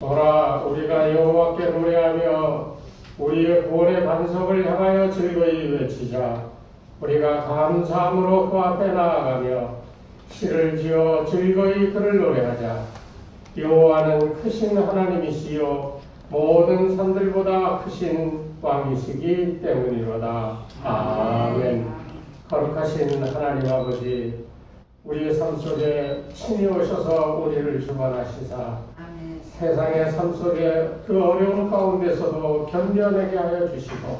보라, 우리가 여호와께 노래하며 우리의 구원의 반석을 향하여 즐거이 외치자. 우리가 감사함으로 그 앞에 나아가며 시를 지어 즐거이 그를 노래하자. 여호와는 크신 하나님이시요 모든 산들보다 크신 왕이시기 때문이로다. 아멘. 거룩하신 하나님 아버지, 우리의 삶 속에 친히 오셔서 우리를 주관하시사 세상의 삶 속에 그 어려운 가운데서도 견뎌내게 하여 주시고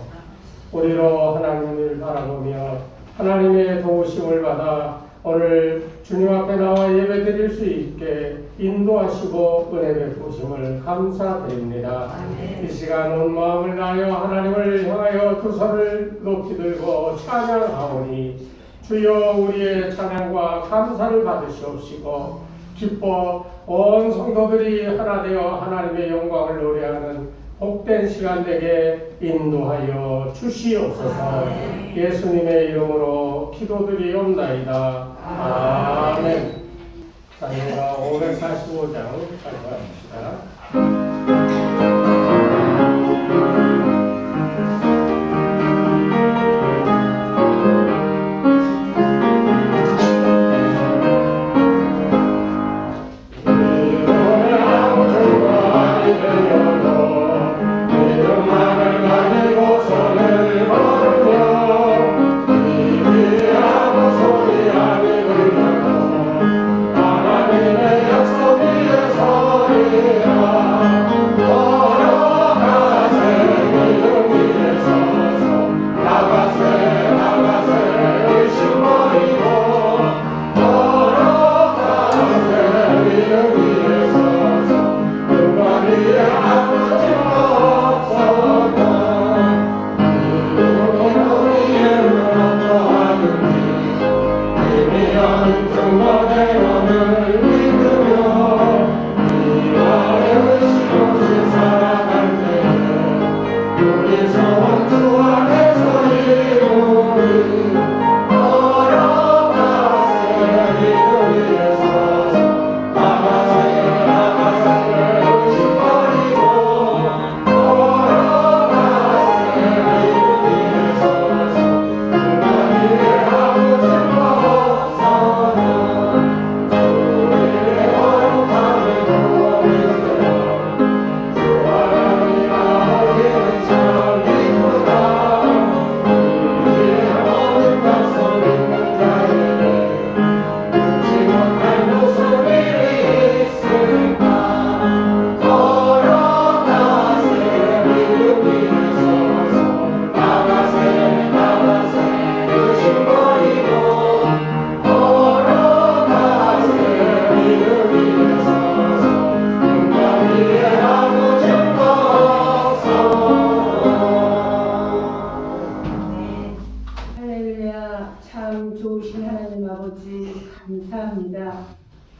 우리로 하나님을 바라보며 하나님의 도우심을 받아 오늘 주님 앞에 나와 예배드릴 수 있게 인도하시고 은혜 베푸심을 감사드립니다. 이 시간 온 마음을 다하여 하나님을 향하여 두 손을 높이 들고 찬양하오니 주여 우리의 찬양과 감사를 받으시옵시고 기뻐 온 성도들이 하나 되어 하나님의 영광을 노래하는 복된 시간 되게 인도하여 주시옵소서. 예수님의 이름으로 기도드리옵나이다. 아멘. 다니엘서 545장 발표합시다.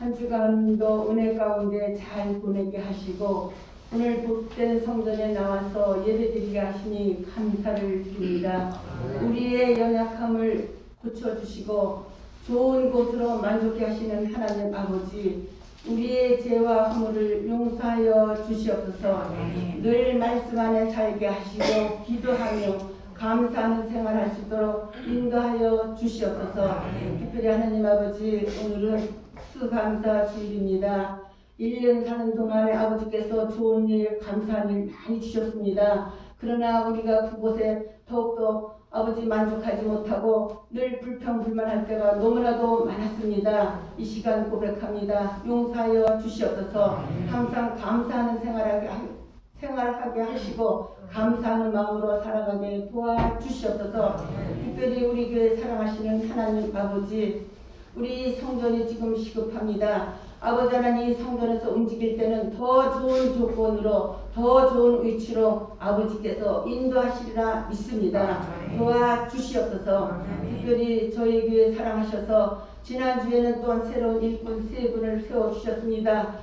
한 주간도 은혜 가운데 잘 보내게 하시고 오늘 복된 성전에 나와서 예배드리게 하시니 감사를 드립니다. 우리의 연약함을 고쳐주시고 좋은 곳으로 만족해 하시는 하나님 아버지, 우리의 죄와 허물을 용서하여 주시옵소서. 늘 말씀 안에 살게 하시고 기도하며 감사하는 생활할 수 있도록 인도하여 주시옵소서. 특별히 하나님 아버지, 오늘은 수감사 주일입니다. 1년 사는 동안에 아버지께서 좋은 일, 감사한 일 많이 주셨습니다. 그러나 우리가 그곳에 더욱더 아버지 만족하지 못하고 늘 불평불만할 때가 너무나도 많았습니다. 이 시간 고백합니다. 용서하여 주시옵소서. 항상 감사하는 생활하게 하시고 감사하는 마음으로 살아가게 도와주시옵소서. 특별히 우리 교회 사랑하시는 하나님 아버지, 우리 성전이 지금 시급합니다. 아버지 하나님, 성전에서 움직일 때는 더 좋은 조건으로 더 좋은 위치로 아버지께서 인도하시리라 믿습니다. 도와주시옵소서. 특별히 저희 교회 사랑하셔서 지난주에는 또한 새로운 일꾼 3분을 세워주셨습니다.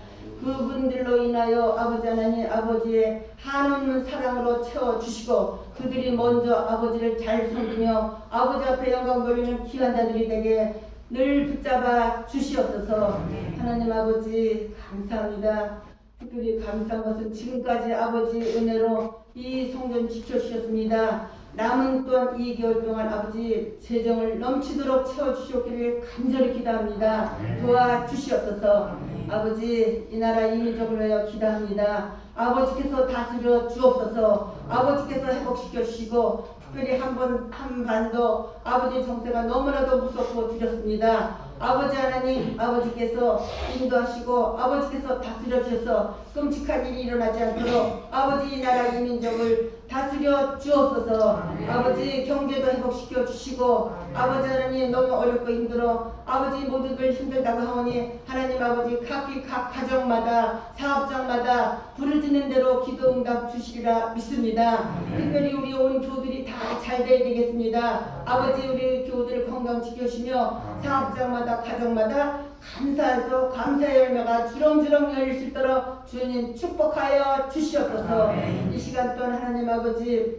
그분들로 인하여 아버지 하나님, 아버지의 한없는 사랑으로 채워주시고 그들이 먼저 아버지를 잘 섬기며 아버지 앞에 영광 돌리는 귀한 자들이 되게 늘 붙잡아 주시옵소서. 하나님 아버지 감사합니다. 특별히 감사한 것은 지금까지 아버지 은혜로 이 성전 지켜주셨습니다. 남은 또한 2개월 동안 아버지 재정을 넘치도록 채워주시옵기를 간절히 기도합니다. 도와주시옵소서. 아버지 이 나라 이민족을 위하여 기도합니다. 아버지께서 다스려 주옵소서. 아버지께서 회복시켜 주시고 특별히 한반도 아버지의 정세가 너무나도 무섭고 두렵습니다. 아버지 하나님, 아버지께서 인도하시고 아버지께서 다스려 주셔서 끔찍한 일이 일어나지 않도록 아버지 이 나라 이민족을 다스려 주옵소서. 아버지 경제도 회복시켜 주시고 아버지 하나님 너무 어렵고 힘들어 아버지 모두들 힘들다고 하오니 하나님 아버지 각 가정마다 사업장마다 부르짖는 대로 기도 응답 주시리라 믿습니다. 특별히 우리 온 교우들이 다 잘 되야 되겠습니다. 아버지 우리 교우들 건강 지켜주시며 사업장마다 가정마다 감사해서 감사의 열매가 주렁주렁 열릴 수 있도록 주님 축복하여 주시옵소서. 이 시간 동안 하나님 아버지의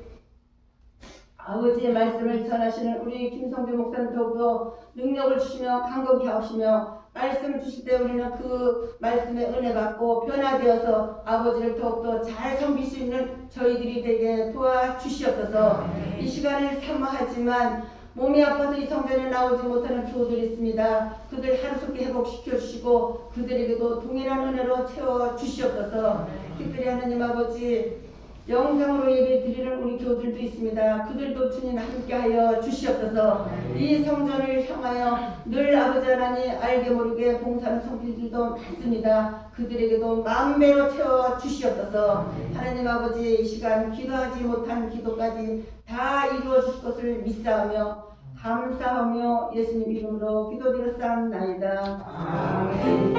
말씀을 전하시는 우리 김성주 목사님 더욱더 능력을 주시며 강건케 하시며 말씀 주실 때 우리는 그 말씀에 은혜 받고 변화되어서 아버지를 더욱더 잘 섬길 수 있는 저희들이 되게 도와주시옵소서. 이 시간을 사모하지만 몸이 아파서 이 성전에 나오지 못하는 교우들이 있습니다. 그들 하루속히 회복시켜 주시고 그들에게도 동일한 은혜로 채워 주시옵소서. 특별히 하나님 아버지 영상으로 예배 드리는 우리 교우들도 있습니다. 그들도 주님 함께하여 주시옵소서. 이 성전을 향하여 늘 아버지 하나님 알게 모르게 봉사하는 성도들도 많습니다. 그들에게도 만배로 채워 주시옵소서. 하나님 아버지 이 시간 기도하지 못한 기도까지 다 이루어 주실 것을 믿사오며 감사하며 예수님 이름으로 기도드렸사옵나이다. 아멘.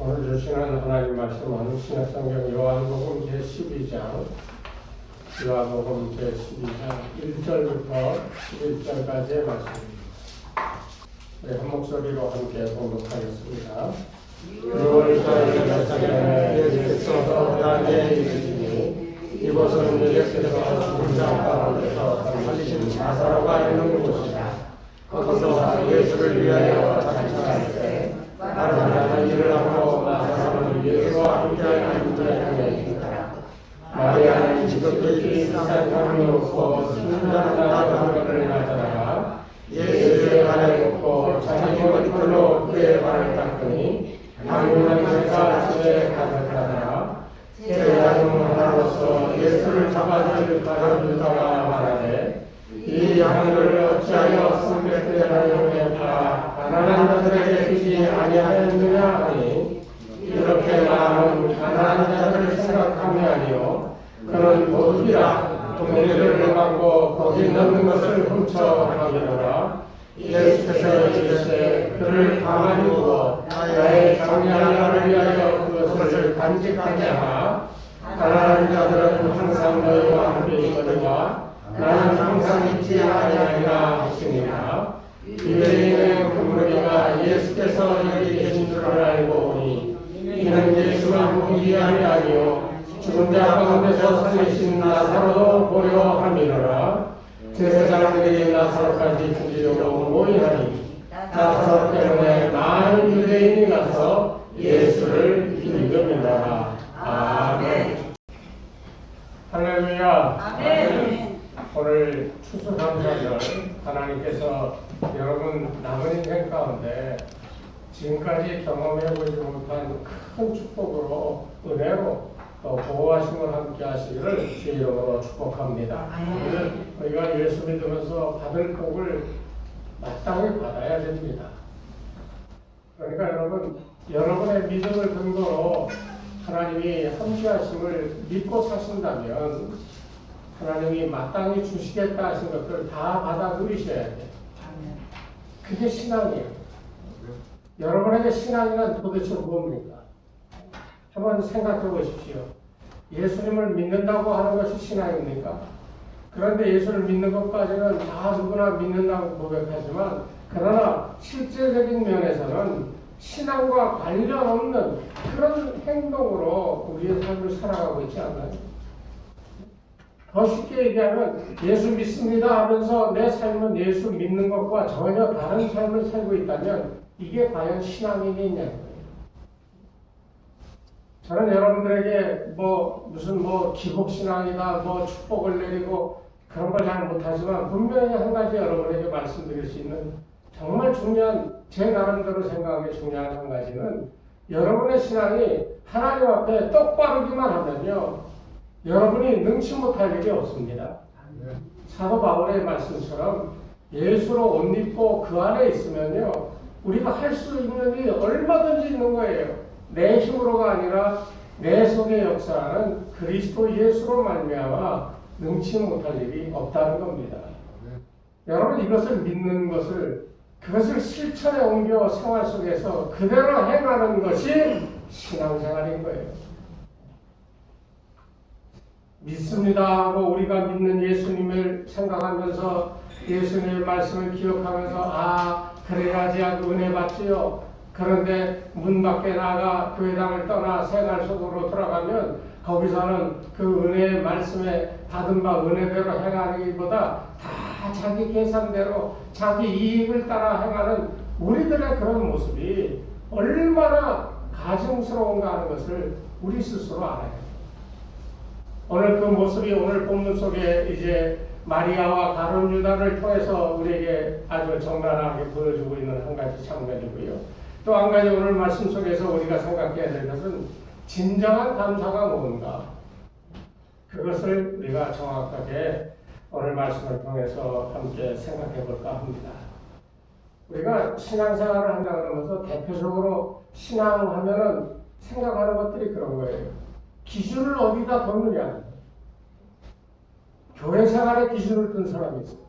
오늘 주시는 하나님 말씀은 신약성경 요한복음 제12장 요한복음 제12장 1절부터 11절까지의 말씀입니다. 우리 한 목소리로 함께 봉독하겠습니다. 6월달 몇 장에 예수께서 땅에 이르시니 이곳은 예수께서 죽은 자 가운데서 살리신 나사로가 있는 곳이다. 거기서 예수를 위하여 잔치할 때 마리아는 일을 하고 나사로는 예수와 함께하는 그들을 향해 있더라. 마리아는 지극히 쌀감이 없고 순전하다고 그를 맞아다가 예수의 발에 묻고 자기 머리털로 그의 발을 닦으니 향유 냄새가 집에 가득하더라. 제자 중 하나로서 예수를 잡아줄 가려주다가 말하되 이 향유를 어찌하여 성백대라는 다 가난한 자들에게 주지 아니하였느냐 하니 이렇게 말하는 가난한 자들을 생각함이 아니요 그는 도둑이라 동네를 막고 거기 넣는 것을 훔쳐가기로라. 예수께서 이르시되 그를 가만히 두고 나의 장량을 위하여 그것을 간직하게 하라. 가난한 자들은 항상 너희와 함께 있거니와 나는 항상 있지 아니하리라 하시니라. 유대인의 그 무리가 예수께서 여기 계신 줄 알고 보니 이는 예수가 무기한이 아니요 죽은 자 가운데서 살리신 나사로도 보려 함이로라. 제사장들이 나사로까지 죽이려고 모이하니 나사로 때문에 많은 유대인이 가서 예수를 믿음이라. 아멘. 할렐루야. 아멘. 오늘 추수감사절 하나님께서 여러분 남은 인생 가운데 지금까지 경험해보지 못한 큰 축복으로 은혜로 또 보호하심을 함께 하시기를 주 이름으로 축복합니다. 우리가 예수 믿으면서 받을 복을 마땅히 받아야 됩니다. 그러니까 여러분의 믿음을 근거로 하나님이 함께 하심을 믿고 사신다면 하나님이 마땅히 주시겠다 하신 것들 다 받아 누리셔야 돼요. 그게 신앙이에요. 여러분에게 신앙이란 도대체 뭡니까? 한번 생각해 보십시오. 예수님을 믿는다고 하는 것이 신앙입니까? 그런데 예수를 믿는 것까지는 다 누구나 믿는다고 고백하지만 그러나 실제적인 면에서는 신앙과 관련 없는 그런 행동으로 우리의 삶을 살아가고 있지 않나요? 더 쉽게 얘기하면 예수 믿습니다 하면서 내 삶은 예수 믿는 것과 전혀 다른 삶을 살고 있다면 이게 과연 신앙이겠냐는 거예요. 저는 여러분들에게 무슨 기복신앙이다, 축복을 내리고 그런 걸 잘 못하지만 분명히 한 가지 여러분에게 말씀드릴 수 있는 정말 중요한, 제 나름대로 생각하기 중요한 한 가지는 여러분의 신앙이 하나님 앞에 똑바르기만 하면요, 여러분이 능치 못할 일이 없습니다. 사도 바울의 말씀처럼 예수로 옷 입고 그 안에 있으면요, 우리가 할 수 있는 일이 얼마든지 있는 거예요. 내 힘으로가 아니라 내 속에 역사하는 그리스도 예수로 말미암아 능치 못할 일이 없다는 겁니다. 여러분, 이것을 믿는 것을, 그것을 실천에 옮겨 생활 속에서 그대로 행하는 것이 신앙생활인 거예요. 믿습니다 하고 우리가 믿는 예수님을 생각하면서 예수님의 말씀을 기억하면서 그래야지 하고 은혜 받지요. 그런데 문 밖에 나가 교회당을 떠나 생활 속으로 돌아가면 거기서는 그 은혜의 말씀에 받은 바 은혜대로 행하기보다 다 자기 계산대로 자기 이익을 따라 행하는 우리들의 그런 모습이 얼마나 가증스러운가 하는 것을 우리 스스로 알아야 해요. 오늘 그 모습이 오늘 본문 속에 이제 마리아와 가룟 유다를 통해서 우리에게 아주 적나라하게 보여주고 있는 한 가지 장면이고요. 또 한 가지 오늘 말씀 속에서 우리가 생각해야 될 것은 진정한 감사가 뭔가, 그것을 우리가 정확하게 오늘 말씀을 통해서 함께 생각해 볼까 합니다. 우리가 신앙생활을 한다 그러면서 대표적으로 신앙하면은 생각하는 것들이 그런 거예요. 기준을 어디다 뒀느냐. 교회 생활의 기준을 둔 사람이 있어요.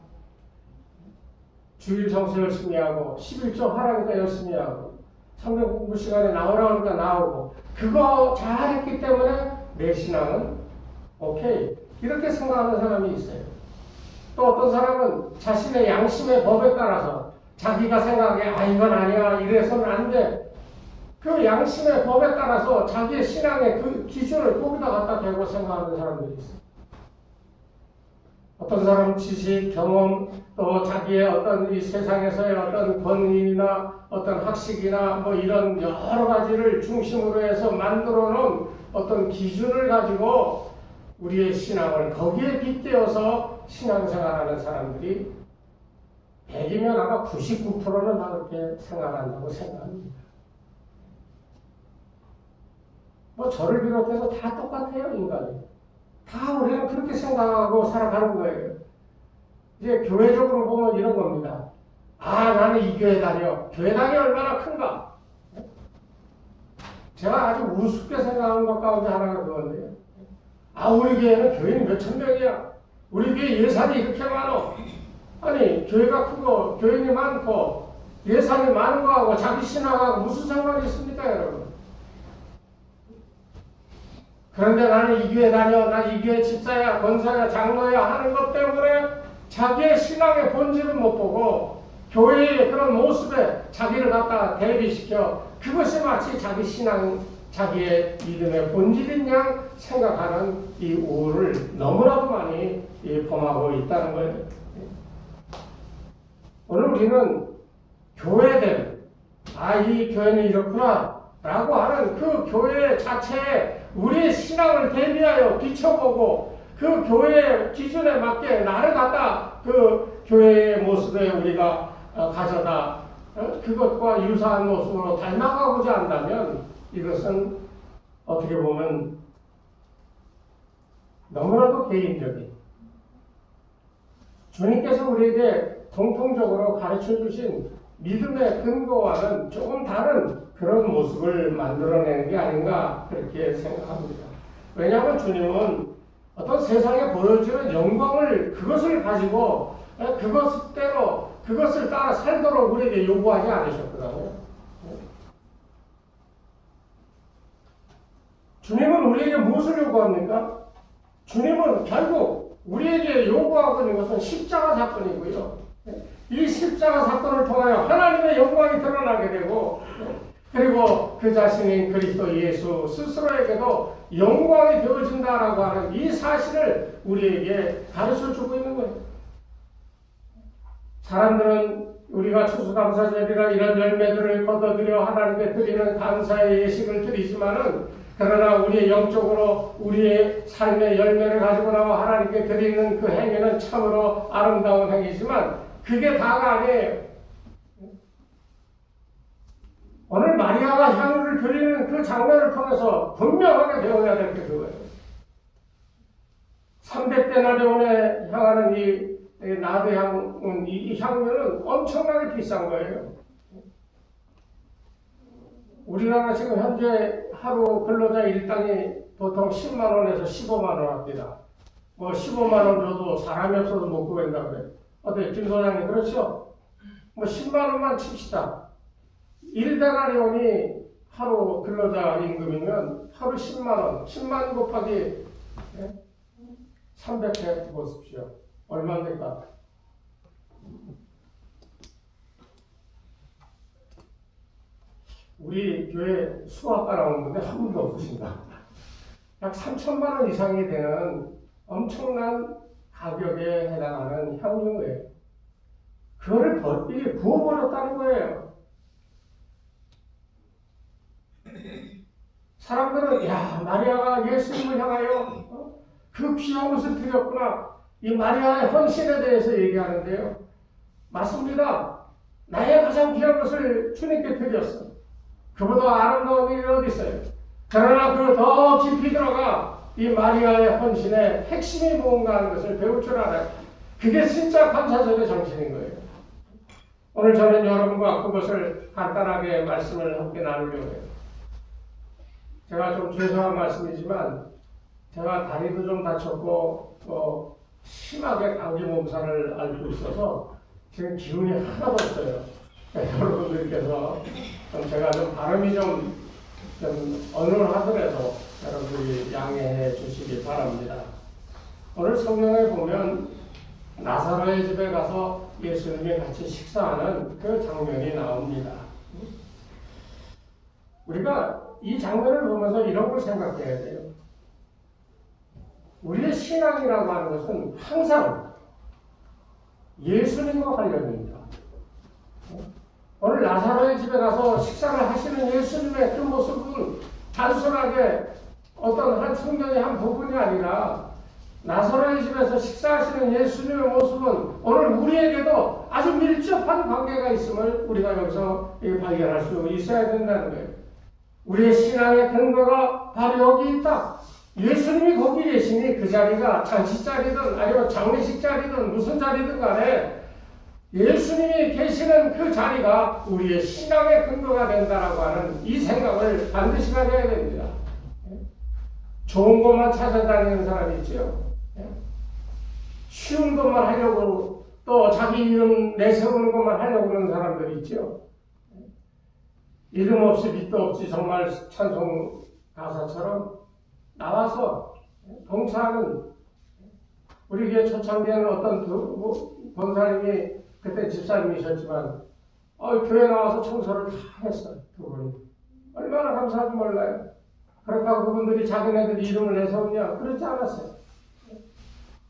주일 성수 열심히 하고 11조 하라니까 열심히 하고 성경 공부 시간에 나오라 하니까 나오고 그거 잘했기 때문에 내 신앙은 오케이, 이렇게 생각하는 사람이 있어요. 또 어떤 사람은 자신의 양심의 법에 따라서 자기가 생각해 이건 아니야, 이래서는 안 돼, 그 양심의 법에 따라서 자기의 신앙의 그 기준을 거기다 갖다 대고 생각하는 사람들이 있어요. 어떤 사람은 지식, 경험, 또 자기의 어떤 이 세상에서의 어떤 권위나 어떤 학식이나 이런 여러 가지를 중심으로 해서 만들어 놓은 어떤 기준을 가지고 우리의 신앙을 거기에 빗대어서 신앙생활하는 사람들이 100이면 아마 99%는 다 그렇게 생활한다고 생각합니다. 저를 비롯해서 다 똑같아요, 인간이. 다 우리는 그렇게 생각하고 살아가는 거예요. 이제 교회적으로 보면 이런 겁니다. 나는 이 교회 다녀. 교회당이 얼마나 큰가? 제가 아주 우습게 생각하는 것 가운데 하나가 그건데요. 우리 교회는 교인이 몇천 명이야. 우리 교회 예산이 이렇게 많어. 아니, 교회가 크고 교인이 많고 예산이 많은 거하고 자기 신앙하고 무슨 상관이 있습니까, 여러분? 그런데 나는 이 교회 다녀, 나 이 교회 집사야, 권사야, 장로야 하는 것 때문에 자기의 신앙의 본질을 못 보고 교회의 그런 모습에 자기를 갖다 대비시켜 그것이 마치 자기 신앙, 자기의 믿음의 본질인 양 생각하는 이 우울을 너무나도 많이 범하고 있다는 거예요. 오늘 우리는 교회됨, 이 교회는 이렇구나 라고 하는 그 교회 자체에 우리의 신앙을 대비하여 비춰보고 그 교회의 기준에 맞게 나를 갖다 그 교회의 모습에 우리가 가져다 그것과 유사한 모습으로 닮아가고자 한다면 이것은 어떻게 보면 너무나도 개인적인, 주님께서 우리에게 공통적으로 가르쳐 주신 믿음의 근거와는 조금 다른 그런 모습을 만들어내는 게 아닌가 그렇게 생각합니다. 왜냐하면 주님은 어떤 세상에 보여주는 영광을 그것을 가지고 그것대로 그것을 따라 살도록 우리에게 요구하지 않으셨거든요. 주님은 우리에게 무엇을 요구합니까? 주님은 결국 우리에게 요구하고 있는 것은 십자가 사건이고요. 이 십자가 사건을 통하여 하나님의 영광이 드러나게 되고 그리고 그 자신인 그리스도 예수 스스로에게도 영광이 되어진다라고 하는 이 사실을 우리에게 가르쳐주고 있는 거예요. 사람들은 우리가 추수감사절이라 이런 열매들을 거둬들여 하나님께 드리는 감사의 예식을 드리지만은, 그러나 우리의 영적으로 우리의 삶의 열매를 가지고 나와 하나님께 드리는 그 행위는 참으로 아름다운 행위지만 그게 다가 아니에요. 오늘 마리아가 향유를 드리는 그 장면을 통해서 분명하게 배워야 될 게 그거예요. 300데나리온에 향하는 이 나드향은, 이 향유는 엄청나게 비싼 거예요. 우리나라 지금 현재 하루 근로자 일당이 보통 10만 원에서 15만 원 합니다. 뭐 15만 원 줘도 사람이 없어서 못 구한다고 그래요. 어때요, 김 소장님? 그렇죠? 뭐 10만 원만 칩시다. 1데나리온이 하루 근로자 임금이면 하루 10만 원, 10만 곱하기 300회 보십시오. 얼마 될까? 우리 교회 수학과 나온 분들 한 분도 없으신다. 약 3천만 원 이상이 되는 엄청난 가격에 해당하는 향유예요. 그거를 이게 부어버렸다는 거예요. 사람들은 야, 마리아가 예수님을 향하여 그 귀한 것을 드렸구나, 이 마리아의 헌신에 대해서 얘기하는데요. 맞습니다. 나의 가장 귀한 것을 주님께 드렸어. 그보다 아름다운 일이 어디 있어요? 그러나 그 더 깊이 들어가 이 마리아의 헌신의 핵심이 뭔가 하는 것을 배울 줄 알아요. 그게 진짜 감사절의 정신인 거예요. 오늘 저는 여러분과 그것을 간단하게 말씀을 함께 나누려고 해요. 제가 좀 죄송한 말씀이지만 제가 다리도 좀 다쳤고 심하게 감기 몸살을 앓고 있어서 지금 기운이 하나도 없어요. 여러분들께서 제가 좀 발음이 좀 어눌하더라도 여러분들이 양해해 주시기 바랍니다. 오늘 성경에 보면 나사로의 집에 가서 예수님이 같이 식사하는 그 장면이 나옵니다. 우리가 이 장면을 보면서 이런 걸 생각해야 돼요. 우리의 신앙이라고 하는 것은 항상 예수님과 관련입니다. 오늘 나사로의 집에 가서 식사를 하시는 예수님의 그 모습은 단순하게 어떤 한 성경의 한 부분이 아니라 나사로의 집에서 식사하시는 예수님의 모습은 오늘 우리에게도 아주 밀접한 관계가 있음을 우리가 여기서 발견할 수 있어야 된다는 거예요. 우리의 신앙의 근거가 바로 여기 있다. 예수님이 거기 계시니 그 자리가 잔치 자리든 아니면 장례식 자리든 무슨 자리든 간에 예수님이 계시는 그 자리가 우리의 신앙의 근거가 된다라고 하는 이 생각을 반드시 가져야 됩니다. 좋은 것만 찾아다니는 사람이 있죠. 쉬운 것만 하려고, 또 자기 이름 내세우는 것만 하려고 그러는 사람들이 있죠. 이름 없이 밑도 없이 정말 찬송 가사처럼 나와서 봉사하는, 우리 교회 초창기에는 어떤 권사님이 그때 집사님이셨지만 교회 나와서 청소를 다 했어요. 그분이 얼마나 감사한지 몰라요. 그렇다고 그분들이 자기네들 이름을 내세우냐? 그렇지 않았어요.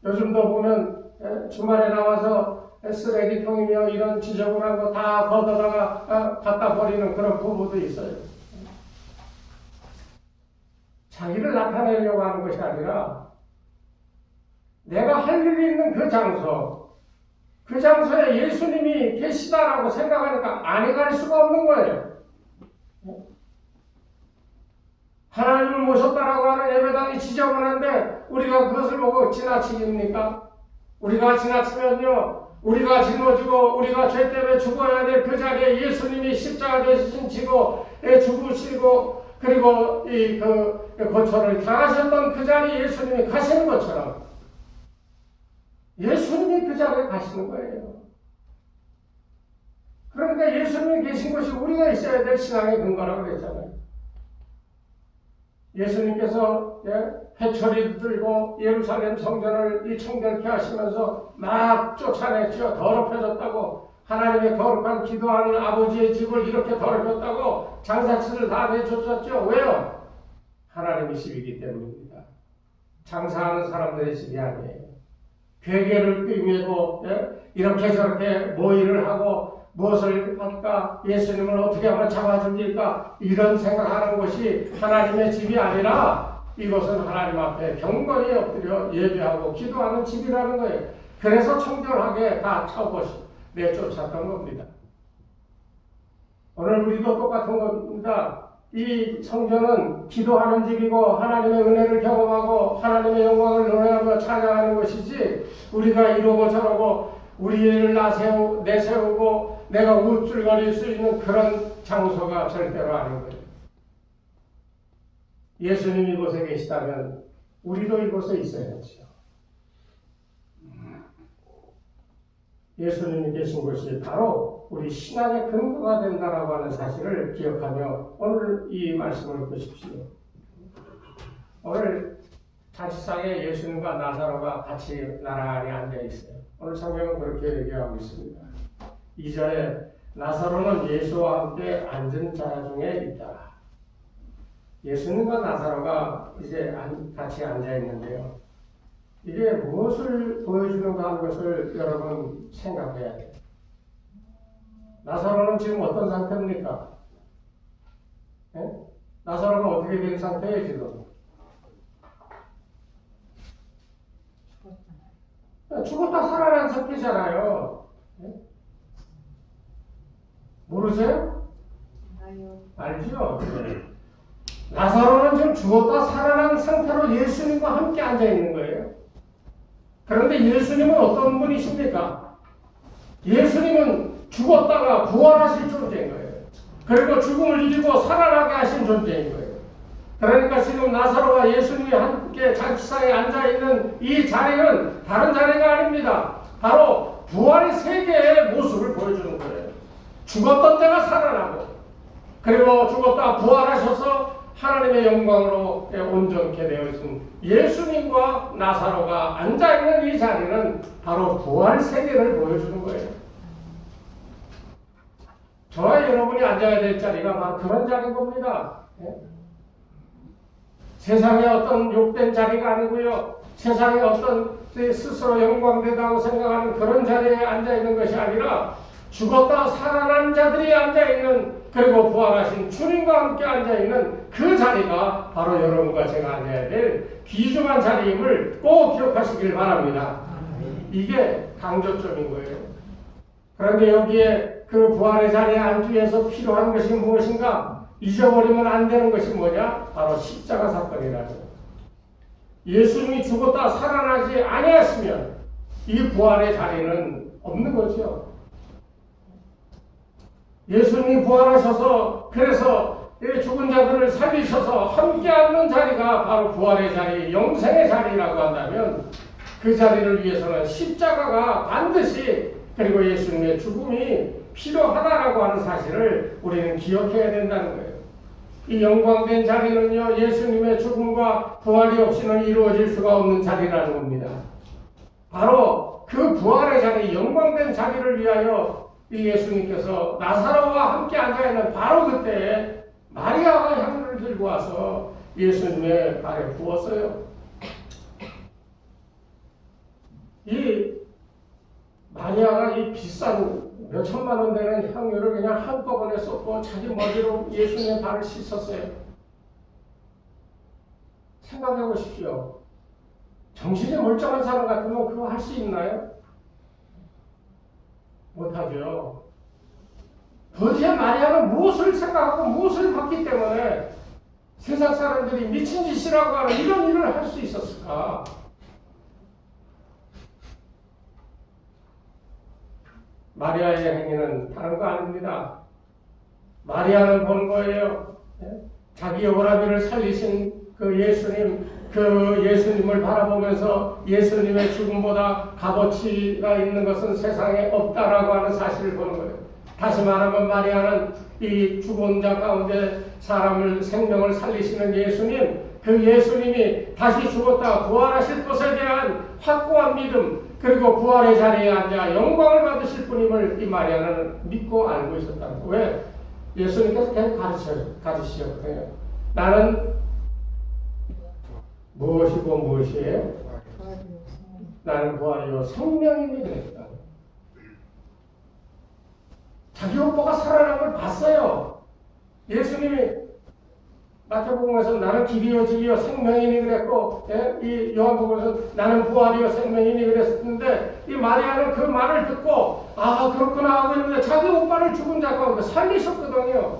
요즘도 보면 주말에 나와서 쓰레기통이며 이런 지저분한 거 다 걷어다가 갖다 버리는 그런 부부도 있어요. 자기를 나타내려고 하는 것이 아니라 내가 할 일이 있는 그 장소에 예수님이 계시다라고 생각하니까 안 갈 수가 없는 거예요. 하나님을 모셨다라고 하는 예배당이 지저분한데 우리가 그것을 보고 지나치깁니까? 우리가 지나치면요, 우리가 짊어지고 우리가 죄 때문에 죽어야 될 그 자리에 예수님이 십자가 대신 지고 죽으시고 그리고 그 고초를 당하셨던 그 자리에 예수님이 가시는 것처럼 예수님이 그 자리에 가시는 거예요. 그러니까 예수님이 계신 곳이 우리가 있어야 될 신앙의 근거라고 그랬잖아요. 예수님께서 회초리 들고 예루살렘 성전을 청결케 하시면서 막 쫓아냈죠. 더럽혀졌다고 하나님의 거룩한 기도하는 아버지의 집을 이렇게 더럽혔다고 장사치를 다 내쫓았죠. 왜요? 하나님의 집이기 때문입니다. 장사하는 사람들의 집이 아니에요. 괴계를 꿰매고 이렇게 저렇게 모의를 하고 무엇을 할까? 예수님을 어떻게 하면 잡아줍니까? 이런 생각하는 것이 하나님의 집이 아니라 이것은 하나님 앞에 경건히 엎드려 예배하고 기도하는 집이라는 거예요. 그래서 청결하게 다 내쫓았던 겁니다. 오늘 우리도 똑같은 겁니다. 이 성전은 기도하는 집이고 하나님의 은혜를 경험하고 하나님의 영광을 노래하며 찬양하는 것이지 우리가 이러고 저러고 우리를 내세우고 내가 우쭐거릴 수 있는 그런 장소가 절대로 아닌 거예요. 예수님이 이곳에 계시다면 우리도 이곳에 있어야죠. 예수님이 계신 곳이 바로 우리 신앙의 근거가 된다라고 하는 사실을 기억하며 오늘 이 말씀을 보십시오. 오늘 잔치상에 예수님과 나사로가 같이 나란히 앉아 있어요. 오늘 성경은 그렇게 얘기하고 있습니다. 2절에 나사로는 예수와 함께 앉은 자 중에 있다. 예수님과 나사로가 이제 같이 앉아 있는데요. 이게 무엇을 보여주는가 하는 것을 여러분 생각해야 돼요. 나사로는 지금 어떤 상태입니까? 네? 나사로가 어떻게 된 상태예요 지금? 죽었다 살아난 상태잖아요. 네? 모르세요? 알죠? 네. 나사로는 지금 죽었다 살아난 상태로 예수님과 함께 앉아 있는 거예요. 그런데 예수님은 어떤 분이십니까? 예수님은 죽었다가 부활하실 존재인 거예요. 그리고 죽음을 이기고 살아나게 하신 존재인 거예요. 그러니까 지금 나사로와 예수님이 함께 잔치상에 앉아있는 이 자리는 다른 자리가 아닙니다. 바로 부활의 세계의 모습을 보여주는 거예요. 죽었던 자가 살아나고 그리고 죽었다 부활하셔서 하나님의 영광으로 온전케 되어진 예수님과 나사로가 앉아있는 이 자리는 바로 부활 세계를 보여주는 거예요. 저와 여러분이 앉아야 될 자리가 바로 그런 자리인 겁니다. 세상의 어떤 욕된 자리가 아니고요. 세상의 어떤 스스로 영광되다고 생각하는 그런 자리에 앉아있는 것이 아니라 죽었다 살아난 자들이 앉아있는 그리고 부활하신 주님과 함께 앉아있는 그 자리가 바로 여러분과 제가 앉아야 될 귀중한 자리임을 꼭 기억하시길 바랍니다. 이게 강조점인 거예요. 그런데 여기에 그 부활의 자리에 앉기 위해서 필요한 것이 무엇인가? 잊어버리면 안 되는 것이 뭐냐? 바로 십자가 사건이라는 거예요. 예수님이 죽었다 살아나지 아니했으면 이 부활의 자리는 없는 거죠. 예수님이 부활하셔서 그래서 죽은 자들을 살리셔서 함께 앉는 자리가 바로 부활의 자리, 영생의 자리라고 한다면 그 자리를 위해서는 십자가가 반드시 그리고 예수님의 죽음이 필요하다라고 하는 사실을 우리는 기억해야 된다는 거예요. 이 영광된 자리는요, 예수님의 죽음과 부활이 없이는 이루어질 수가 없는 자리라는 겁니다. 바로 그 부활의 자리, 영광된 자리를 위하여 이 예수님께서 나사로와 함께 앉아있는 바로 그때 마리아가 향유를 들고 와서 예수님의 발에 부었어요. 이 마리아가 이 비싼 몇 천만 원 되는 향유를 그냥 한꺼번에 쏟고 자기 머리로 예수님의 발을 씻었어요. 생각해 보십시오. 정신이 멀쩡한 사람 같으면 그거 할 수 있나요? 못하죠. 도대체 마리아는 무엇을 생각하고 무엇을 봤기 때문에 세상 사람들이 미친 짓이라고 하는 이런 일을 할 수 있었을까? 마리아의 행위는 다른 거 아닙니다. 마리아는 본 거예요. 자기 오라비를 살리신 그 예수님을 바라보면서 예수님의 죽음보다 값어치가 있는 것은 세상에 없다라고 하는 사실을 보는 거예요. 다시 말하면 마리아는 이 죽은 자 가운데 사람을 생명을 살리시는 예수님, 그 예수님이 다시 죽었다가 부활하실 것에 대한 확고한 믿음, 그리고 부활의 자리에 앉아 영광을 받으실 분임을 이 마리아는 믿고 알고 있었다는 거예요. 왜? 예수님께서 계속 가르치셨거든요. 나는 무엇이고 무엇이에요? 나는 부활이요 생명이니 그랬다. 자기 오빠가 살아난 걸 봤어요. 예수님이 마태복음에서 나는 길이요 진리요 생명이니 그랬고, 이 요한복음에서 나는 부활이요 생명이니 그랬는데, 이 마리아는 그 말을 듣고 아 그렇구나 하고 있는데 자기 오빠를 죽은 자 가운데 살리셨거든요.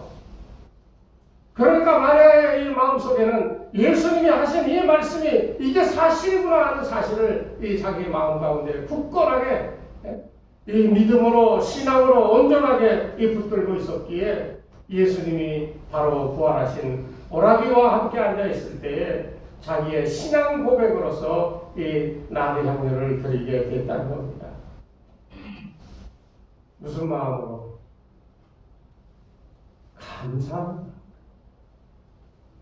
그러니까 마리아의 이 마음속에는 예수님이 하신 이 말씀이 이게 사실이구나 하는 사실을 이 자기 마음 가운데 굳건하게 이 믿음으로 신앙으로 온전하게 이 붙들고 있었기에 예수님이 바로 부활하신 오라비와 함께 앉아 있을 때에 자기의 신앙 고백으로서 이 나대 향유를 드리게 됐다는 겁니다. 무슨 마음으로? 감사합니다.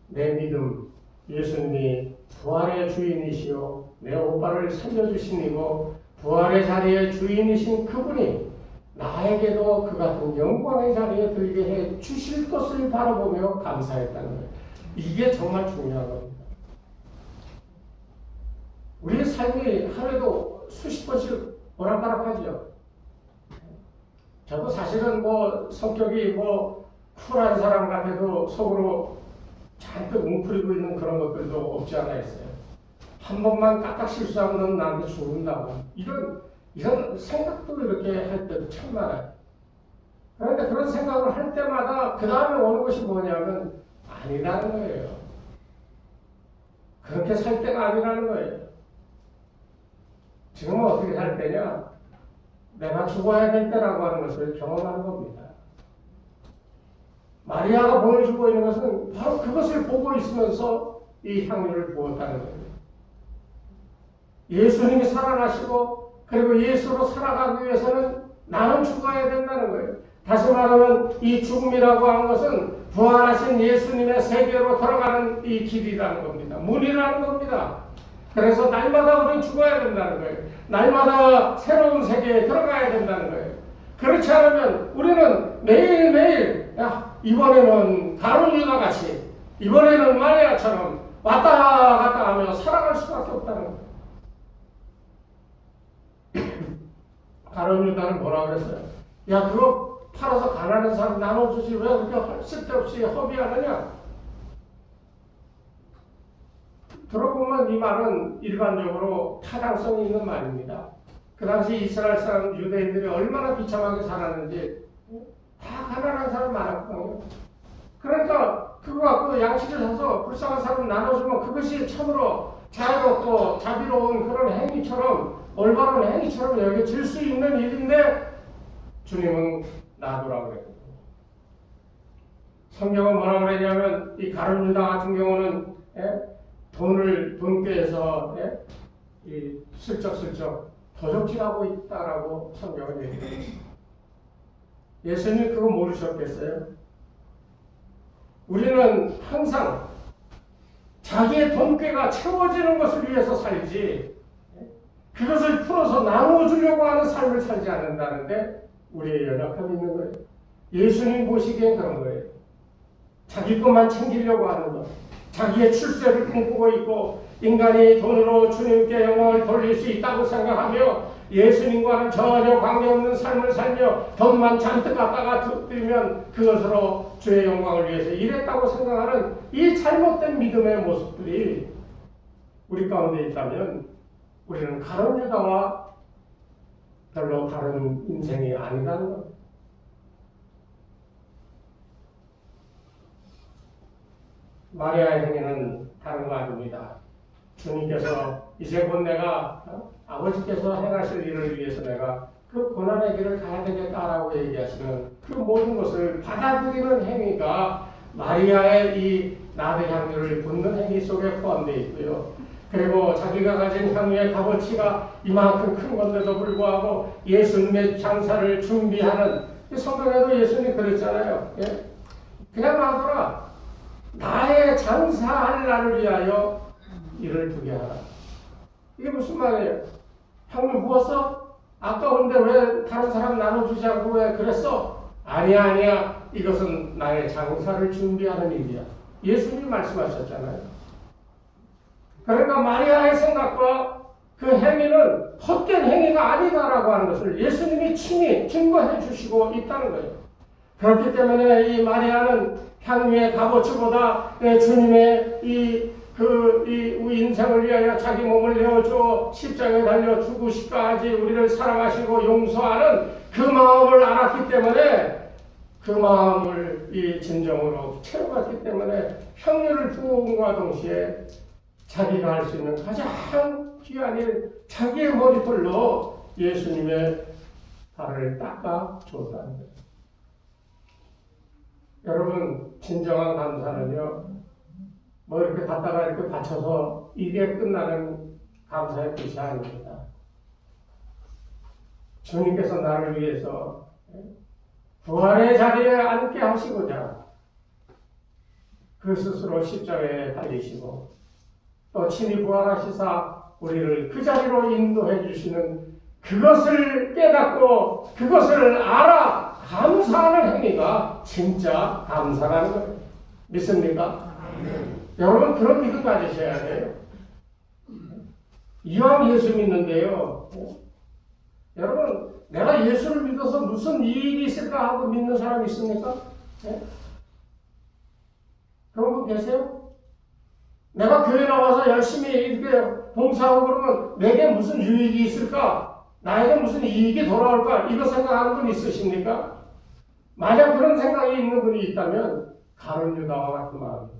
내 믿음, 예수님이 부활의 주인이시요 내 오빠를 살려주신 이고 부활의 자리의 주인이신 그분이 나에게도 그 같은 영광의 자리에 들게 해 주실 것을 바라보며 감사했다는 거예요. 이게 정말 중요한 겁니다. 우리의 삶이 하루에도 수십 번씩 오락가락하죠. 저도 사실은 성격이 쿨한 사람 같아도 속으로 잔뜩 웅크리고 있는 그런 것들도 없지 않아 있어요. 한 번만 까딱 실수하면 나한테 죽는다고. 이런 생각도 이렇게 할 때도 참 많아요. 그런데 그런 생각을 할 때마다 그 다음에 오는 것이 뭐냐면 아니라는 거예요. 그렇게 살 때가 아니라는 거예요. 지금은 어떻게 살 때냐? 내가 죽어야 될 때라고 하는 것을 경험하는 겁니다. 마리아가 보여주고 있는 것은 바로 그것을 보고 있으면서 이 향유를 부었다는 거예요. 예수님이 살아나시고 그리고 예수로 살아가기 위해서는 나는 죽어야 된다는 거예요. 다시 말하면 이 죽음이라고 하는 것은 부활하신 예수님의 세계로 들어가는 이 길이라는 겁니다. 문이라는 겁니다. 그래서 날마다 우리는 죽어야 된다는 거예요. 날마다 새로운 세계에 들어가야 된다는 거예요. 그렇지 않으면 우리는 매일매일 이번에는 가룟유다 같이 이번에는 마리아처럼 왔다 갔다 하며 살아갈 수밖에 없다는 거예요. 가룟유다는 뭐라 그랬어요? 야 그거 팔아서 가난한 사람 나눠주지 왜 그렇게 쓸데없이 허비하느냐? 들어보면 이 말은 일반적으로 타당성이 있는 말입니다. 그 당시 이스라엘 사람 유대인들이 얼마나 비참하게 살았는지 다 가난한 사람 많았거든요. 그러니까 그거 갖고 양식을 사서 불쌍한 사람 나눠주면 그것이 참으로 자유롭고 자비로운 그런 행위처럼 올바른 행위처럼 여겨질 수 있는 일인데 주님은 놔두라고 그랬거든요. 성경은 뭐라고 그랬냐면 이 가룟유다 같은 경우는 돈꾀해서 이 슬쩍슬쩍 도적질하고 있다라고 성경은 얘기해요. 예수님 그거 모르셨겠어요? 우리는 항상 자기의 돈꾀가 채워지는 것을 위해서 살지 그것을 풀어서 나누어주려고 하는 삶을 살지 않는다는데 우리의 연약함이 있는 거예요. 예수님 보시기엔 그런 거예요. 자기 것만 챙기려고 하는 것. 자기의 출세를 꿈꾸고 있고 인간이 돈으로 주님께 영광을 돌릴 수 있다고 생각하며 예수님과는 전혀 관계없는 삶을 살며 돈만 잔뜩 갖다가 들면 그것으로 주의 영광을 위해서 일했다고 생각하는 이 잘못된 믿음의 모습들이 우리 가운데 있다면 우리는 가룟유다와 별로 다른 인생이 아니라는 것. 마리아의 행위는 다른 거 아닙니다. 주님께서 이제 곧 내가 아버지께서 행하실 일을 위해서 내가 그 고난의 길을 가야 되겠다라고 얘기하시는 그 모든 것을 받아들이는 행위가 마리아의 이 나대 향유를 붓는 행위 속에 포함되어 있고요. 그리고 자기가 가진 향유의 값어치가 이만큼 큰 건데도 불구하고 예수님의 장사를 준비하는 성경에도 예수님이 그랬잖아요. 예? 그냥 놔둬라. 나의 장사할 날을 위하여 일을 두게 하라. 이게 무슨 말이에요? 형님 부었어? 아까운데 왜 다른 사람 나눠주지 않고 왜 그랬어? 아니야. 이것은 나의 장사를 준비하는 일이야. 예수님이 말씀하셨잖아요. 그러니까 마리아의 생각과 그 행위는 헛된 행위가 아니다라고 하는 것을 예수님이 친히 증거해 주시고 있다는 거예요. 그렇기 때문에 이 마리아는 향유의 값어치보다 주님의 이 인생을 위하여 자기 몸을 내어주어 십자가에 달려 죽으시까지 우리를 사랑하시고 용서하는 그 마음을 알았기 때문에 그 마음을 이 진정으로 채워갔기 때문에 향유를 부음과 동시에 자기가 할 수 있는 가장 귀한 일, 자기의 머리털로 예수님의 발을 닦아 주었다는 거예요. 여러분, 진정한 감사는요, 뭐 이렇게 갖다가 이렇게 받쳐서 이게 끝나는 감사의 뜻이 아닙니다. 주님께서 나를 위해서 부활의 자리에 앉게 하시고자 그 스스로 십자가에 달리시고 또 친히 부활하시사 우리를 그 자리로 인도해 주시는 그것을 깨닫고 그것을 알아 감사하는 행위가 진짜 감사라는 거예요. 믿습니까? 여러분 그런 믿음 가지셔야 돼요. 이왕 예수 믿는데요. 여러분 내가 예수를 믿어서 무슨 이익이 있을까 하고 믿는 사람 있습니까? 그런 분 계세요? 내가 교회 나와서 열심히 이렇게 봉사하고 그러면 내게 무슨 유익이 있을까? 나에게 무슨 이익이 돌아올까? 이거 생각하는 분 있으십니까? 만약 그런 생각이 있는 분이 있다면 가룟 유다와 같은 마음입니다.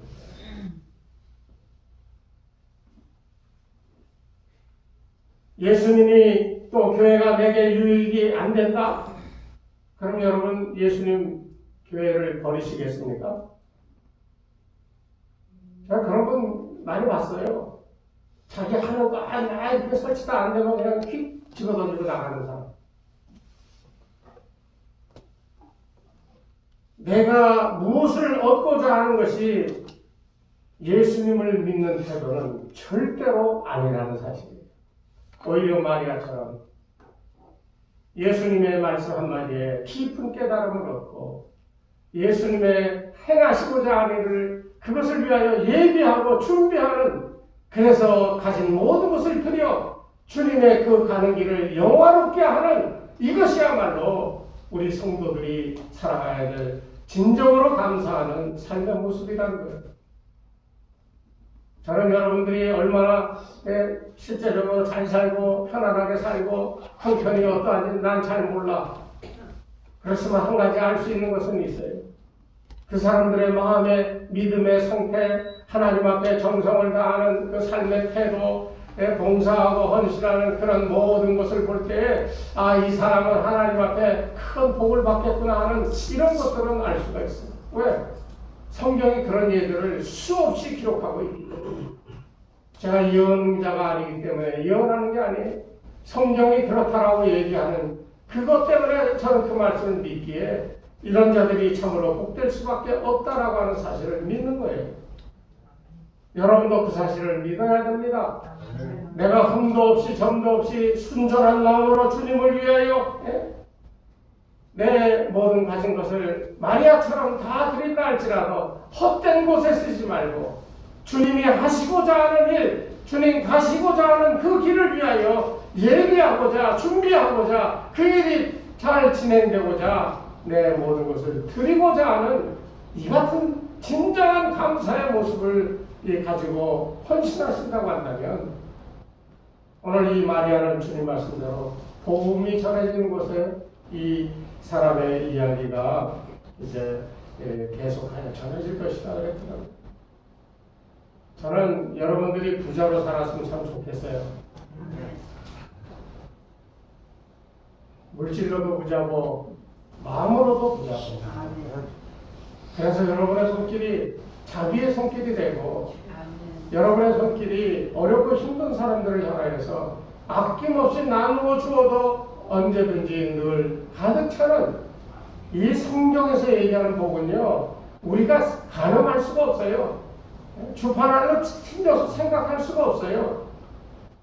예수님이 또 교회가 내게 유익이 안 된다? 그럼 여러분 예수님 교회를 버리시겠습니까? 제가 그런 분 많이 봤어요. 자기 하는 거 이렇게 설치도 안 되고 그냥 휙 집어던지고 나가는 사람. 내가 무엇을 얻고자 하는 것이 예수님을 믿는 태도는 절대로 아니라는 사실이에요. 오히려 마리아처럼 예수님의 말씀 한마디에 깊은 깨달음을 얻고 예수님의 행하시고자 하는 일을 그것을 위하여 예비하고 준비하는 그래서 가진 모든 것을 들여 주님의 그 가는 길을 영화롭게 하는 이것이야말로 우리 성도들이 살아가야 될 진정으로 감사하는 삶의 모습이라는 거예요. 저는 여러분들이 얼마나 실제적으로 잘 살고 편안하게 살고 형편이 어떠한지 난 잘 몰라. 그렇지만 한 가지 알 수 있는 것은 있어요. 그 사람들의 마음의 믿음의 상태, 하나님 앞에 정성을 다하는 그 삶의 태도, 봉사하고 헌신하는 그런 모든 것을 볼 때에 이 사람은 하나님 앞에 큰 복을 받겠구나 하는 이런 것들은 알 수가 있어요. 왜? 성경이 그런 예들을 수없이 기록하고 있기 때문에. 제가 예언자가 아니기 때문에 예언하는 게 아니에요. 성경이 그렇다라고 얘기하는 그것 때문에 저는 그 말씀을 믿기에 이런 자들이 참으로 복될 수밖에 없다라고 하는 사실을 믿는 거예요. 여러분도 그 사실을 믿어야 됩니다. 내가 흠도 없이 점도 없이 순전한 마음으로 주님을 위하여 내 모든 가진 것을 마리아처럼 다 드린다 할지라도 헛된 곳에 쓰지 말고 주님이 하시고자 하는 일, 주님 가시고자 하는 그 길을 위하여 예비하고자 준비하고자 그 일이 잘 진행되고자 내 모든 것을 드리고자 하는 이 같은 진정한 감사의 모습을 가지고 헌신하신다고 한다면 오늘 이 마리아는 주님 말씀대로 복음이 전해지는 곳에 이 사람의 이야기가 이제 계속하여 전해질 것이다 그랬더라고요. 저는 여러분들이 부자로 살았으면 참 좋겠어요. 물질로도 부자고 마음으로도 부자고. 그래서 여러분의 손길이 자비의 손길이 되고 여러분의 손길이 어렵고 힘든 사람들을 향하여서 아낌없이 나누어 주어도 언제든지 늘 가득 차는 이 성경에서 얘기하는 복은요, 우리가 가늠할 수가 없어요. 주판알로 튕겨서 생각할 수가 없어요.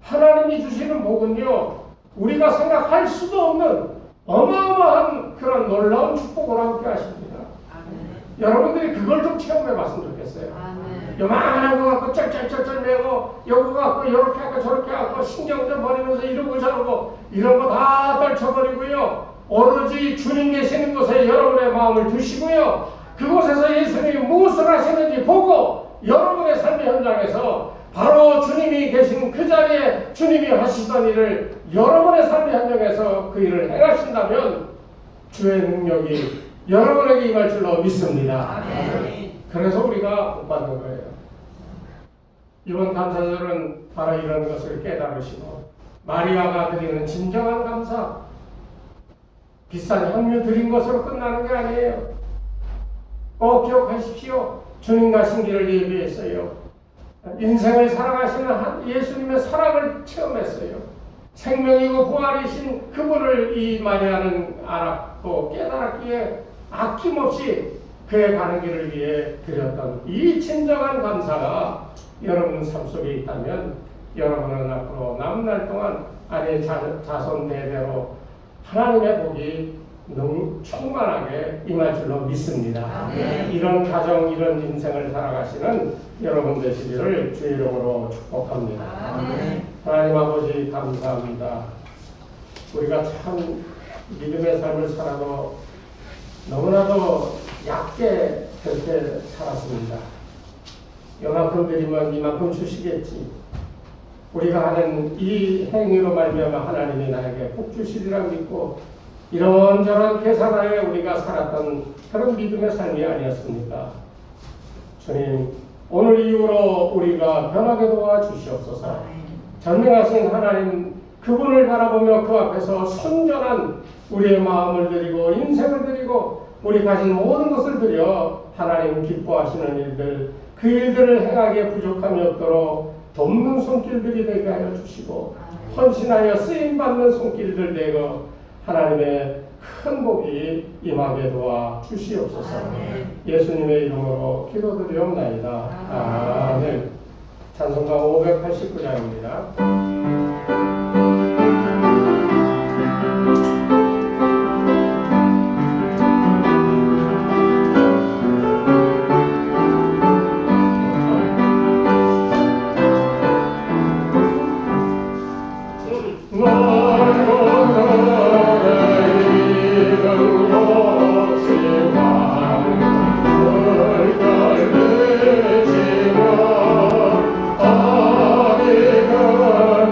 하나님이 주시는 복은요, 우리가 생각할 수도 없는 어마어마한 그런 놀라운 축복으로 함께 하십니다. 아멘. 여러분들이 그걸 좀 체험해 봤으면 좋겠어요. 아멘. 요만한 거 갖고 쩔쩔쩔쩔 매고 요거 갖고 요렇게 하고 저렇게 하고 신경 좀 버리면서 이러고 저러고 이런 거 다 떨쳐버리고요. 오로지 주님 계시는 곳에 여러분의 마음을 두시고요. 그곳에서 예수님이 무엇을 하시는지 보고 여러분의 삶의 현장에서 바로 주님이 계신 그 자리에 주님이 하시던 일을 여러분의 삶의 현장에서 그 일을 행하신다면 주의 능력이 여러분에게 임할 줄로 믿습니다. 아멘. 그래서 우리가 복 받는 거예요. 이번 감사절은 바로 이런 것을 깨달으시고 마리아가 드리는 진정한 감사, 비싼 향유 드린 것으로 끝나는 게 아니에요. 꼭 기억하십시오. 주님과 신기를 예비했어요. 인생을 살아가시는 예수님의 사랑을 체험했어요. 생명이고 부활이신 그분을 이 마리아는 알았고 깨달았기에 아낌없이 그의 가는 길을 위해 드렸던 이 진정한 감사가 여러분 삶 속에 있다면 여러분은 앞으로 남은 날 동안 아내 자손 대대로 하나님의 복이 충만하게 임할 줄로 믿습니다. 아멘. 이런 가정, 이런 인생을 살아가시는 여러분 되시기를 주의 이름으로 축복합니다. 아멘. 하나님 아버지 감사합니다. 우리가 참 믿음의 삶을 살아도 너무나도 얕게 그렇게 살았습니다. 요만큼 드리면 이만큼 주시겠지. 우리가 하는 이 행위로 말미암아 하나님이 나에게 복 주시리라 믿고 이런저런 계산하에 우리가 살았던 그런 믿음의 삶이 아니었습니까? 주님, 오늘 이후로 우리가 변하게 도와주시옵소서. 전능하신 하나님, 그분을 바라보며 그 앞에서 순전한 우리의 마음을 드리고 인생을 드리고 우리 가진 모든 것을 드려 하나님 기뻐하시는 일들, 그 일들을 행하기에 부족함이 없도록 돕는 손길들이 되게 하여 주시고 헌신하여 쓰임받는 손길들 되고 하나님의 큰 복이 임하게 도와 주시옵소서. 예수님의 이름으로 기도드리옵나이다. 아멘. 찬송가 589장입니다. 어디 그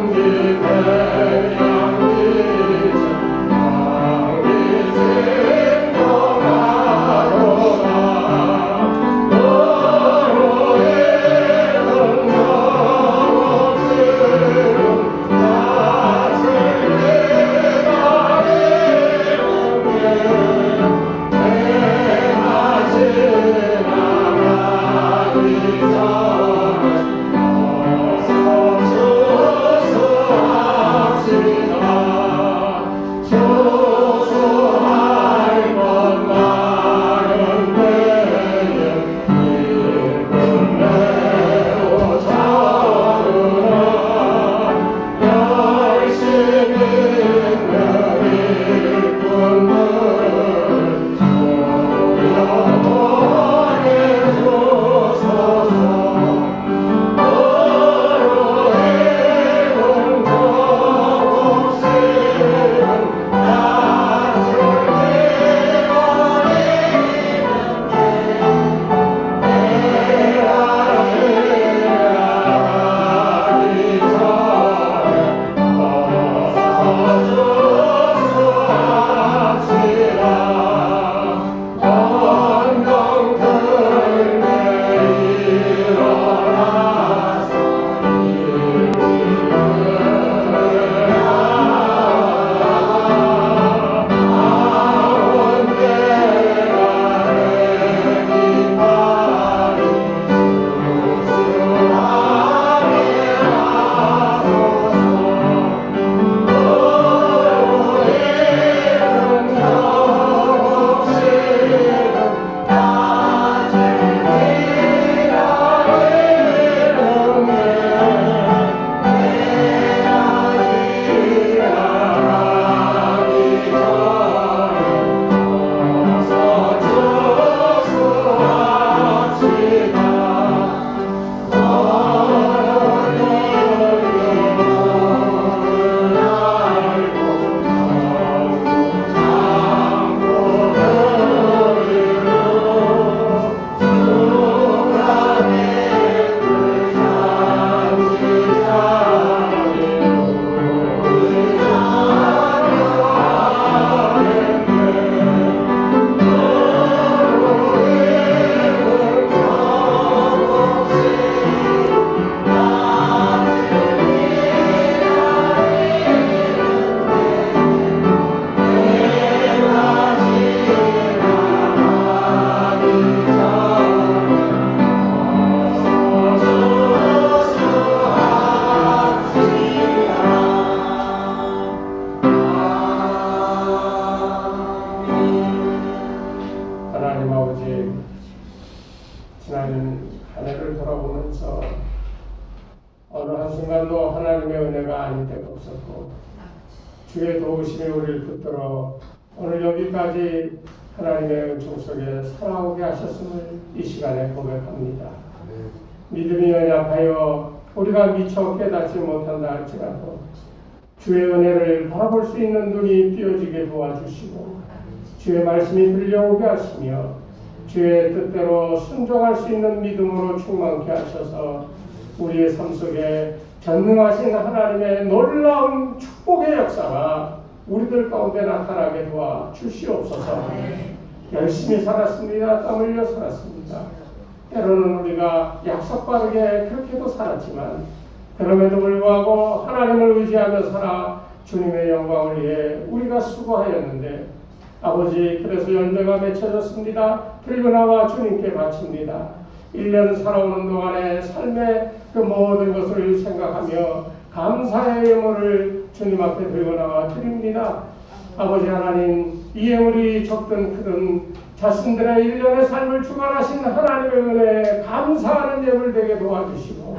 살아오면서 어느 한순간도 하나님의 은혜가 아닌 때가 없었고 주의 도우심이 우리를 붙들어 오늘 여기까지 하나님의 은총 속에 살아오게 하셨음을 이 시간에 고백합니다. 믿음이 연약하여 우리가 미처 깨닫지 못한다 할지라도 주의 은혜를 바라볼 수 있는 눈이 띄어지게 도와주시고 주의 말씀이 들려오게 하시며 주의 뜻대로 순종할 수 있는 믿음으로 충만케 하셔서 우리의 삶 속에 전능하신 하나님의 놀라운 축복의 역사가 우리들 가운데 나타나게 도와 주시옵소서. 열심히 살았습니다. 땀 흘려 살았습니다. 때로는 우리가 약삭빠르게 그렇게도 살았지만 그럼에도 불구하고 하나님을 의지하며 살아 주님의 영광을 위해 우리가 수고하였는데 아버지, 그래서 열매가 맺혀졌습니다. 들고 나와 주님께 바칩니다. 1년 살아오는 동안의 삶의 그 모든 것을 생각하며 감사의 예물을 주님 앞에 들고 나와 드립니다. 아버지 하나님, 이 예물이 적든 크든 자신들의 1년의 삶을 주관하신 하나님의 은혜에 감사하는 예물 되게 도와주시고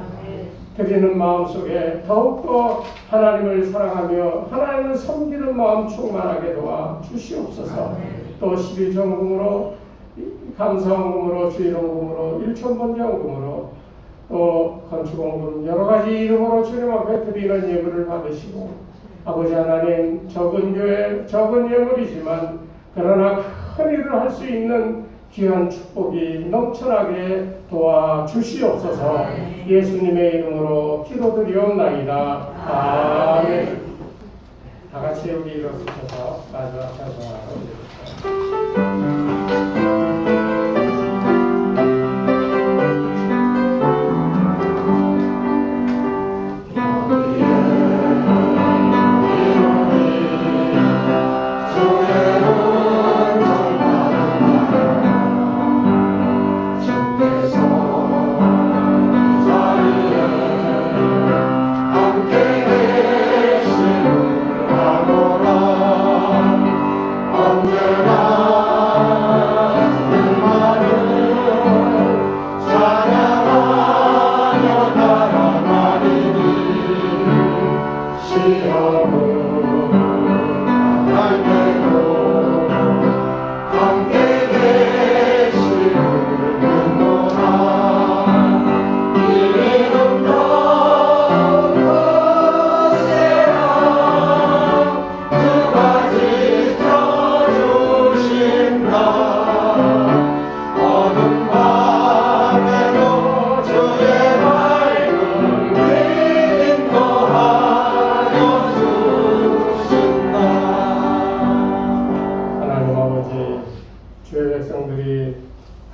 드리는 마음속에 더욱더 하나님을 사랑하며 하나님을 섬기는 마음 충만하게 도와 주시옵소서. 또 11전금으로 감사원금으로 주일원금으로 일천번제원금으로 또 건축원금 여러가지 이름으로 주님 앞에 드리는 예물을 받으시고 아버지 하나님, 적은 교회 적은 예물이지만 그러나 큰 일을 할 수 있는 귀한 축복이 넘쳐나게 도와주시옵소서. 예수님의 이름으로 기도드리옵나이다. 아멘. 다 같이 여기 일어서셔서 마지막 찬송하러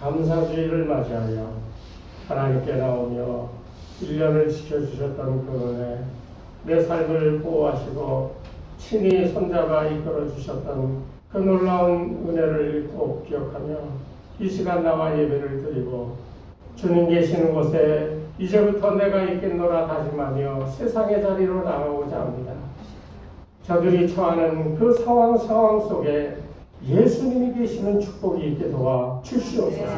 감사주의를 맞이하여 하나님께 나오며 1년을 지켜주셨던 그 은혜, 내 삶을 보호하시고 친히 손잡아 이끌어 주셨던 그 놀라운 은혜를 꼭 기억하며 이 시간 나와 예배를 드리고 주님 계시는 곳에 이제부터 내가 있겠노라 다짐하며 세상의 자리로 나가고자 합니다. 저들이 처하는 그 상황 속에 예수님이 계시는 축복이 있게 도와 주시옵소서.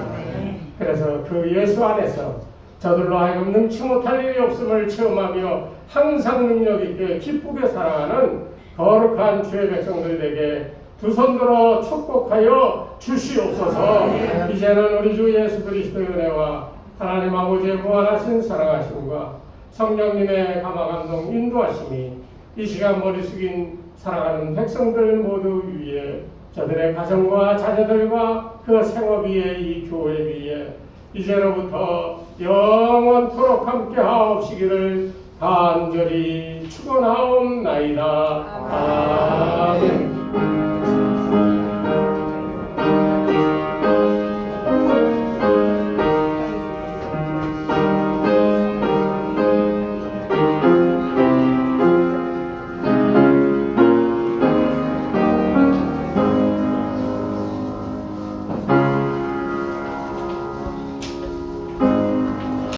그래서 그 예수 안에서 저들로 하여금 능치 못할 일이 없음을 체험하며 항상 능력 있게 기쁘게 살아가는 거룩한 주의 백성들에게 두 손 들어 축복하여 주시옵소서. 이제는 우리 주 예수 그리스도의 은혜와 하나님 아버지의 무한하신 사랑하심과 성령님의 감화감동 인도하심이 이 시간 머리 숙인 살아가는 백성들 모두 위에 저들의 가정과 자녀들과 그 생업 위에 이 교회 위에 이제로부터 영원토록 함께 하옵시기를 간절히 축원하옵나이다. 아멘.